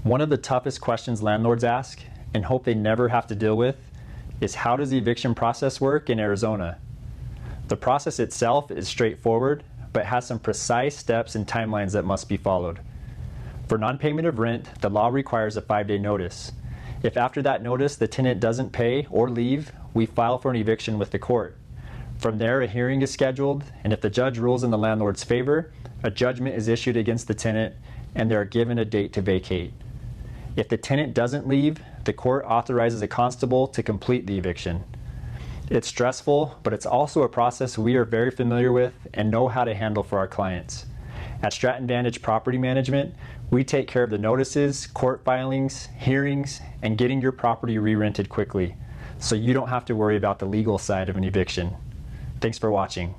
One of the toughest questions landlords ask and hope they never have to deal with is, how does the eviction process work in Arizona? The process itself is straightforward, but has some precise steps and timelines that must be followed. For non-payment of rent, the law requires a 5-day notice. If after that notice the tenant doesn't pay or leave, we file for an eviction with the court. From there, a hearing is scheduled, and if the judge rules in the landlord's favor, a judgment is issued against the tenant, and they are given a date to vacate. If the tenant doesn't leave, the court authorizes a constable to complete the eviction. It's stressful, but it's also a process we are very familiar with and know how to handle for our clients. At Stratton Vantage Property Management, we take care of the notices, court filings, hearings, and getting your property re-rented quickly, so you don't have to worry about the legal side of an eviction. Thanks for watching.